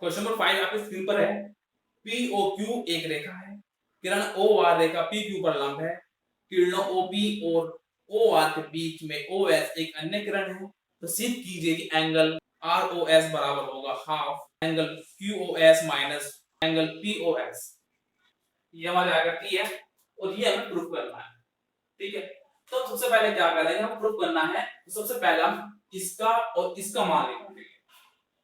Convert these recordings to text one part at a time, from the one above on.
Question number 5 आपके screen पर है। POQ एक रेखा है, किरण OR रेखा PQ पर लंब है, किरणों OP और OR के बीच में OS एक अन्य किरण है। तो सिद्ध कीजिए कि एंगल ROS बराबर होगा half angle QOS minus angle POS। ये हमारी आकृति है और ये हमें प्रूफ करना है। ठीक है, तो सबसे पहले क्या करेंगे, हम प्रूफ करना है। तो सबसे पहले हम इसका और इसका मान निकालेंगे।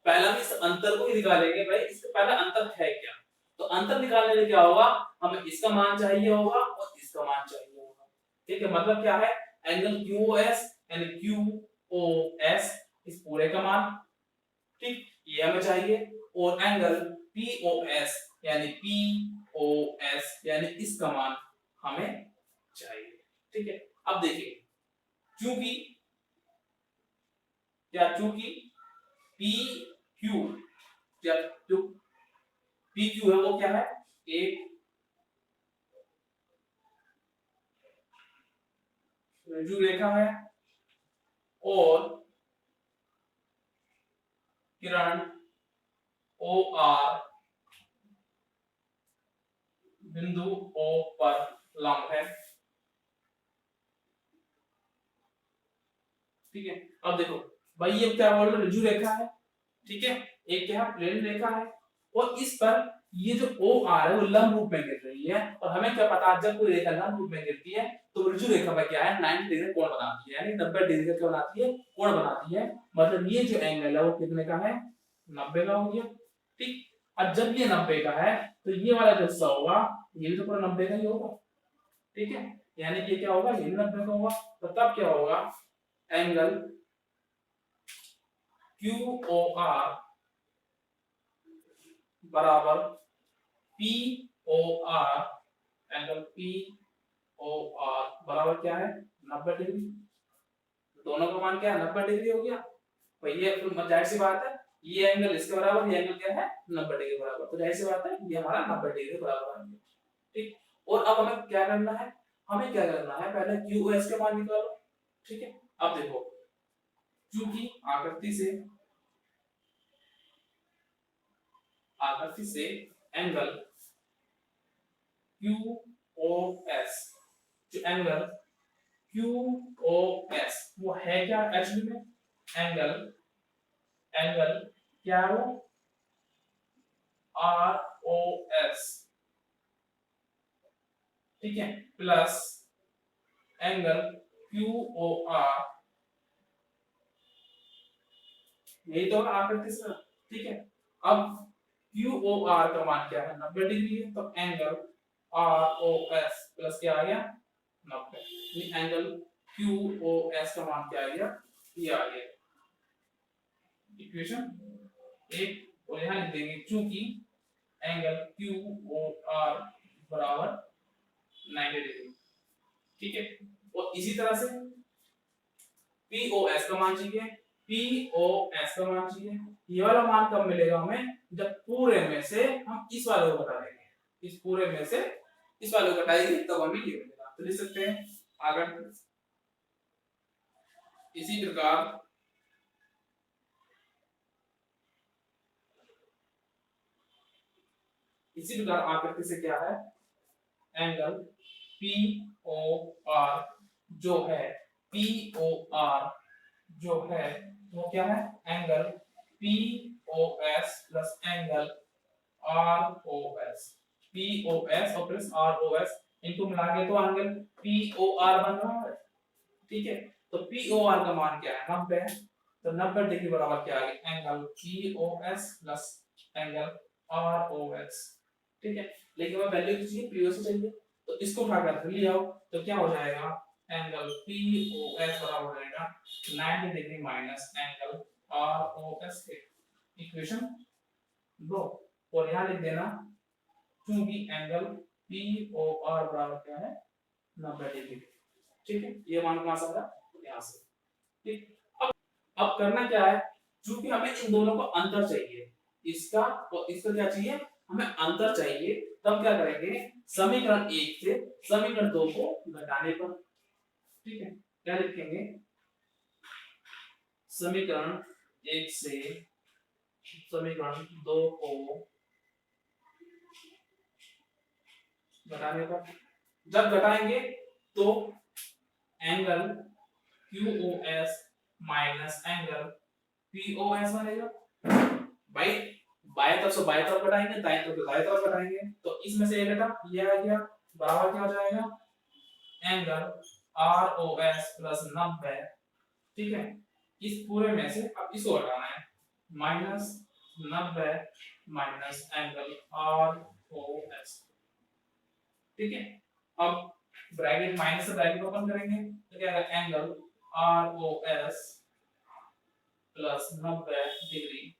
पहले हम इस अंतर को ही निकालेंगे, भाई इसका पहला अंतर है क्या। तो अंतर निकालने में क्या होगा, हमें इसका मान चाहिए होगा और इसका मान चाहिए होगा। ठीक है, मतलब क्या है, एंगल QOS यानी QOS इस पूरे का मान, ठीक, ये हमें चाहिए। और एंगल POS यानी POS यानी इसका मान हमें चाहिए। ठीक है, अब देखिए, चूंकि PQ क्या जो PQ है वो क्या है, एक ऋजु रेखा है और किरण OR बिंदु O पर लंब है। ठीक है, अब देखो भाई ये क्या बोल रहे हैं, ऋजु रेखा है। ठीक है, एक क्या है, प्लेन रेखा है और इस पर ये जो OR है वो लंब रूप में गिर रही है। और हमें क्या पता, जब कोई रेखा लंब रूप में गिरती है तो ऋजु रेखा पर क्या है, 90 डिग्री कोण बनाती है, यानी 90 डिग्री का क्या बनाती है, कोण बनाती है। मतलब ये जो एंगल है वो कितने का है, 90 का हो गया। ठीक, अब जब ये 90 का है तो ये वाला जो हिस्सा होगा ये भी तो पूरा 90 का ही होगा। ठीक है, यानी कि क्या होगा, ये भी 90 का होगा। तो तब क्या होगा, एंगल QOR बराबर POR, एंगल POR बराबर क्या है, 90 डिग्री। दोनों का मान क्या है, 90 डिग्री हो गया। तो ये फिर जाहिर सी बात है, ये एंगल इसके बराबर, ये एंगल क्या है, 90 डिग्री बराबर। तो जाहिर सी बात है ये हमारा 90 डिग्री बराबर है। ठीक, और अब हमें क्या करना है, हमें क्या करना है, पहले QOS के मान निकालो। ठीक है, अब देखो, चूंकि आकृति से एंगल QOS, जो एंगल QOS वो है क्या एक्चुअली में, एंगल एंगल क्या है वो, ROS। ठीक है, प्लस एंगल QOR, यही तो आकृति से। ठीक है, अब QOR का मान क्या है, 90 डिग्री है। तो एंगल ROS प्लस क्या आ गया, 90। एंगल QOS का मान क्या आ गया, ये आ गया। इक्वेशन एक, और यहां लिख देंगे चूंकि एंगल QOR बराबर 90 डिग्री। ठीक है, और इसी तरह से POS का मान चाहिए, POS का मान चाहिए। ये वाला मान कब मिलेगा हमें, जब पूरे में से हम इस वाले को घटा देंगे, इस पूरे में से इस वाले को घटाएंगे तब हमें ये मिलेगा। तो लिख सकते हैं आगे, इसी प्रकार आकृति से क्या है, एंगल POR जो है, POR जो है वो क्या है, angle POS plus angle ROS। POS और प्लस ROS इनको मिला के तो एंगल POR बन रहा है। ठीक है, तो POR का मान क्या है, 90 है। तो 90 डिग्री बराबर क्या आ गया, angle POS plus angle ROS। ठीक है, लेकिन हमें वैल्यू किसी चाहिए, POS चाहिए। तो इसको उठा कर ले आओ तो क्या हो जाएगा, एंगल POS बराबर हो जाएगा 90 degree minus angle ROS। Equation 2, और यहां लिख देना क्योंकि एंगल POR बराबर क्या है, 90 डिग्री। ठीक है, ये मान कहां से आ रहा, यहां से। ठीक, अब करना क्या है, क्योंकि हमें इन दोनों को अंतर चाहिए, इसका और इसका क्या चाहिए, हमें अंतर चाहिए। तब क्या करेंगे, समीकरण 1 से समीकरण 2 को घटाने पर। ठीक है, क्या लिखेंगे, समीकरण 1 से समीकरण 2 को घटाने पर, जब घटाएंगे तो angle QoS minus angle POS बनेगा। भाई बाएं तरफ से बाएं तरफ घटाएंगे, दाएं तरफ से दाएं तरफ घटाएंगे, तो इसमें से ये घटा, ये आ गया, बराबर क्या हो जाएगा, एंगल ROS प्लस 90। ठीक है, इस पूरे में से अब इसको हटाना है, माइनस 90 माइनस एंगल ROS। ठीक है, अब ब्रैकेट माइनस से ब्रैकेट ओपन करेंगे तो क्या आएगा, angle ROS plus 90 degree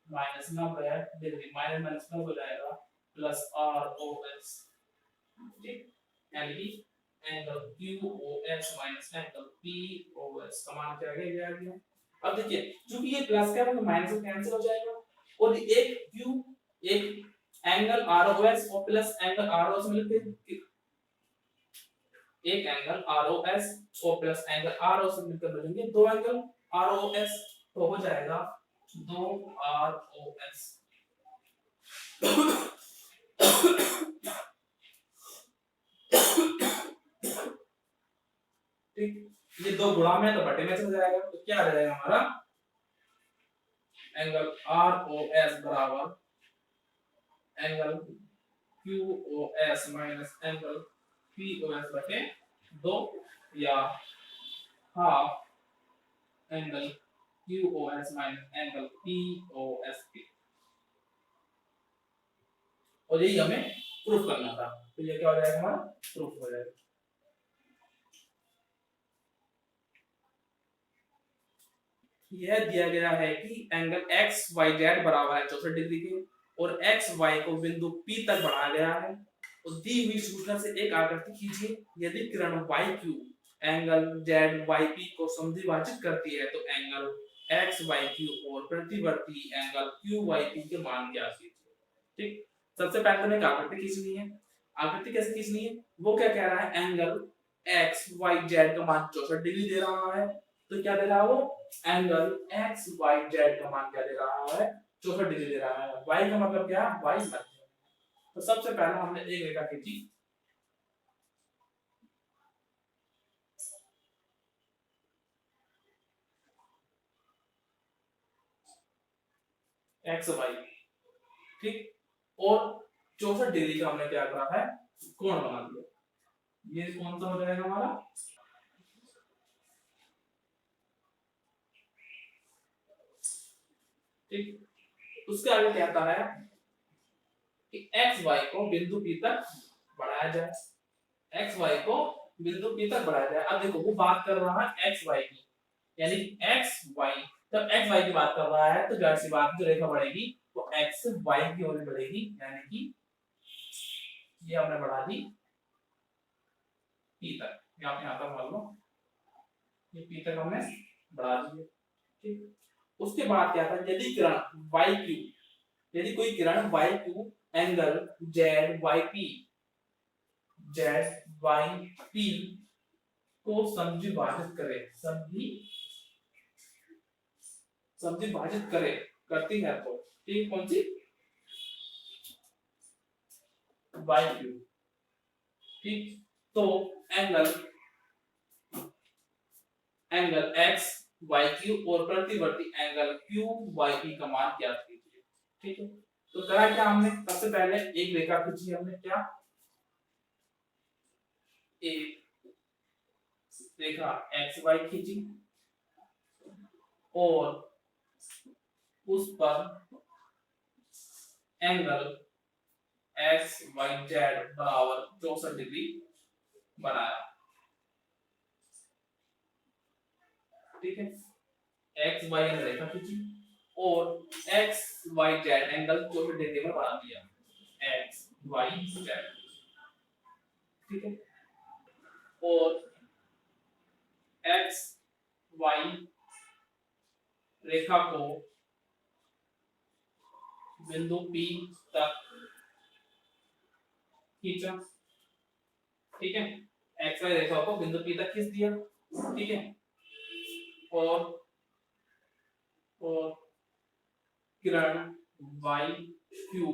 minus 90 degree, minus minus plus हो जाएगा, प्लस ROS। ठीक, यानी कि angle QoS minus angle POS का मान क्या आ गया। अब देखिए क्योंकि ये प्लस का है तो माइनस से कैंसिल हो जाएगा, और एक Q एक एंगल ROS और प्लस एंगल ROS मिलके एक एंगल ROS और प्लस एंगल ROS मिलकर बनेंगे दो एंगल ROS, तो हो जाएगा 2 ROS। ठीक, ये दो गुणा में तो बटे में चल जाएगा, तो क्या आ जाएगा हमारा एंगल ROS बराबर angle QoS minus angle POS बटे 2, या half angle QoS minus angle POS। और यही हमें प्रूफ करना था, तो ये क्या हो जाएगा हमारा प्रूफ हो जाएगा। यह दिया गया है कि एंगल XYZ बराबर है 64 डिग्री के, और XY को बिंदु P तक बढ़ाया गया है, तो दी हुई सूचना से एक आकृति खींचिए। यदि किरण YQ एंगल ZYP को समद्विभाजित करती है तो एंगल XYQ और प्रतिवर्ती एंगल QYP के मान ज्ञात कीजिए। ठीक, सबसे पहले हमें एक आकृति खींचनी है। आकृति कैसे खींचनी है, वो क्या कह रहा है, एंगल XYZ का मान 64 डिग्री दे रहा है, तो क्या दे रहा है वो, एंगल XYZ का मान क्या दे रहा है, 64 डिग्री दे रहा है। Y का मतलब क्या है, Y मध्य। तो सबसे पहले हमने एक रेखा खींची, XY, ठीक, और 64 डिग्री का हमने क्या करा है, कोण बना दिया। ये कौन सा हो जाएगा हमारा, ठीक। उसके आगे क्या आता है कि XY को बिंदु P तक बढ़ाया जाए, XY को बिंदु P तक बढ़ाया जाए। अब देखो वो बात कर रहा है XY की, यानी XY, जब XY की बात कर रहा है तो जाहिर सी बात जो रेखा बढ़ेगी वो XY की ओर बढ़ेगी, यानी कि ये हमने बढ़ा दी P तक, यहाँ तक मान लो ये P तक हमने बढ़ा दी। ठीक, उसके बाद क्या था, यदि किरण YQ, यदि कोई किरण YQ एंगल ZYP को समद्विभाजित करे, समद्विभाजित करे, करती है तो ठीक, कौन सी, YQ। ठीक, तो एंगल XYQ और प्रतिवर्ती एंगल QYP का मान ज्ञात कीजिए। ठीक है, तो करा क्या हमने, सबसे पहले एक रेखा खींची हमने, क्या, एक रेखा XY खींची और उस पर एंगल XYZ बराबर 64 डिग्री बनाया। ठीक है, XY ने रेखा खींची और XYZ एंगल 64 डिग्री में बना दिया, XYZ। ठीक है, और XY रेखा को बिंदु P तक खींचा। ठीक है, XY रेखा को बिंदु P तक खींच दिया। ठीक है, और किरण Y Q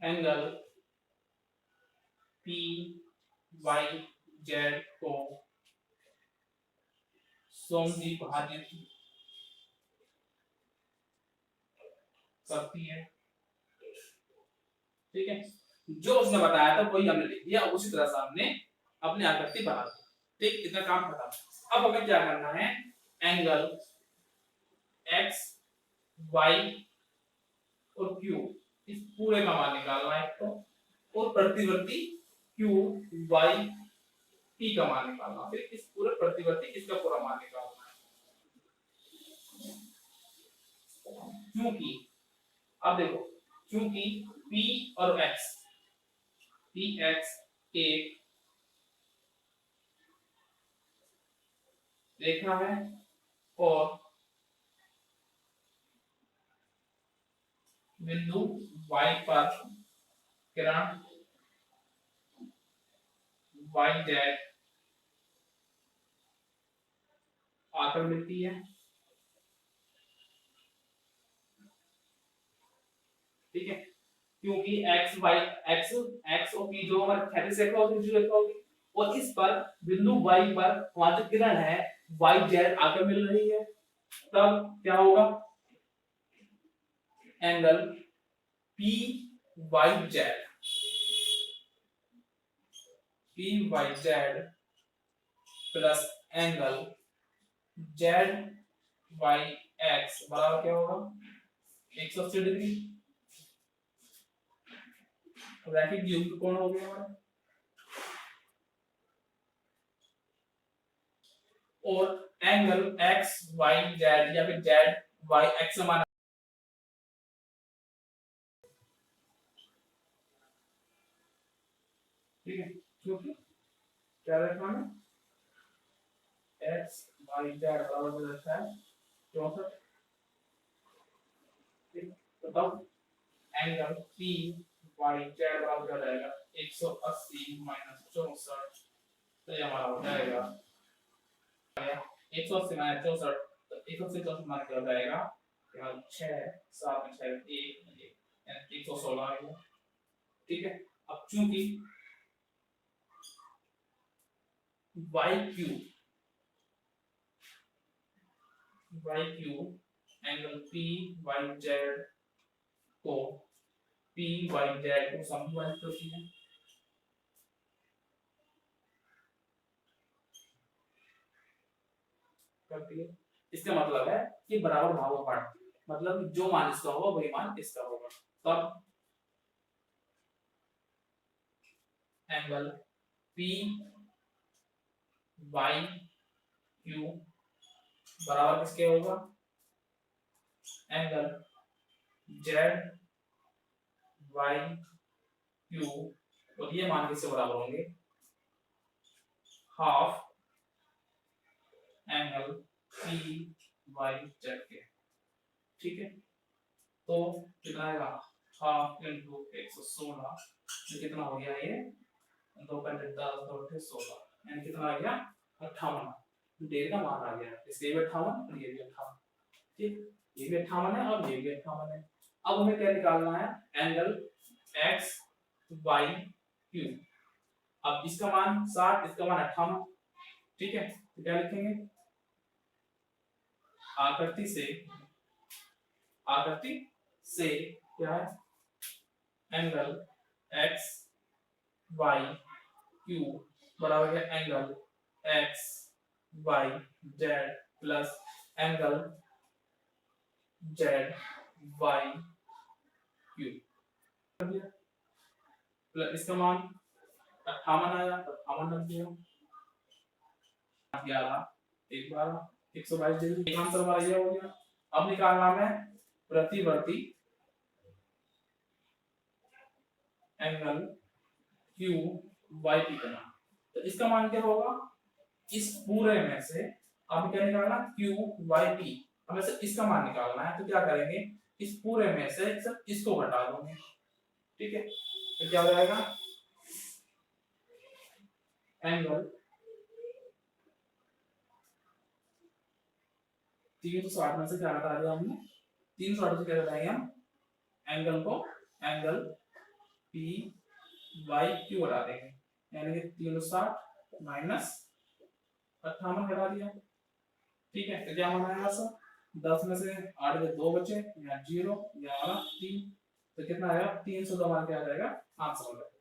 angle P Y Z को समद्विभाजित करती है। ठीक है, जो उसने बताया था वही हमने लिख दिया, उसी तरह से हमने अपनी आकृति बना दी। ठीक, इतना काम खत्म। अब हमें क्या करना है, एंगल एक्स वाई और क्यू इस पूरे का मान निकालना है तो, और प्रतिवर्ती क्यू वाई टी का मान निकालना, फिर इस पूरे प्रतिवर्ती इसका पूरा मान निकालना है। क्योंकि अब देखो, क्योंकि P और X, Px एक रेखा है और बिंदु Y पर किरण YZ आकर मिलती है। ठीक है, क्योंकि x y x x और p जो हमारे क्षैतिज रेखा होगी, जो रेखा होगी, और इस पर बिंदु y पर वहां जो किरण है yz आकर मिल रही है, तब क्या होगा, angle PYZ plus angle ZYX बराबर क्या होगा, 180 डिग्री। रैखिक युग्म कोण हो गया हमारा, और एंगल XYZ या फिर ZYX समान, ठीक है, क्योंकि क्या रखना है, XYZ बराबर रहता है 64। ठीक, तो तब एंगल PYZ बराबर क्या जाएगा, 180 माइनस 64, तो ये हमारा हो जाएगा 180 माइनस 64, तो 180 64 मान क्या हो जाएगा, यहाँ 6 7 में 6 1 116 आएगा। ठीक है, अब चूंकि YQ एंगल PYZ को समद्विभाजित करती है। इसका मतलब है कि बराबर भागों बांटती है, मतलब जो मान इसका होगा वही मान इसका होगा। तब एंगल PYQ बराबर किसके होगा, एंगल ZYQ, और ये मान किससे बराबर होंगे, हाफ एंगल PYZ के। ठीक है, तो कितना आएगा, हाफ इंटू 116, कितना हो गया ये, 2 10 2 16, यानी कितना आ गया 58, डेल का मान आ गया, इसके भी 58 और ये भी 58। ठीक, ये भी 58 है और ये भी 58 है। अब हमें क्या निकालना है, एंगल XYQ, अब इसका मान 60, इसका मान 58। ठीक है, तो क्या लिखेंगे, आकृति से क्या है, एंगल XYQ बराबर है angle XYZ plus angle ZYQ, plus इसका मान 58 आया, तो 58 रख दिया, 11 1 12 122 डिग्री, आंसर हमारा ये हो गया। अब निकालना है प्रतिवर्ती एंगल QYP का मान, तो इसका मान क्या होगा, इस पूरे में से अब क्या निकालना, QYP हमें से इसका मान निकालना है, तो क्या करेंगे, इस पूरे में से सिर्फ इसको घटा दोगे। ठीक है, तो क्या हो जाएगा, एंगल 360 में से क्या घटा दिया हमने, 360 से क्या बताएंगे हम एंगल को, एंगल पी वाई क्यू बता देंगे, यानी कि 360 माइनस 58 घटा दिया। ठीक है, तो क्या हमारा आएगा सर 10 में से 8 के 2 बचे, यहाँ 0, यहाँ हमारा 3, तो कितना आएगा 300 हमारा क्या आ जाएगा आंसर हो जाएगा।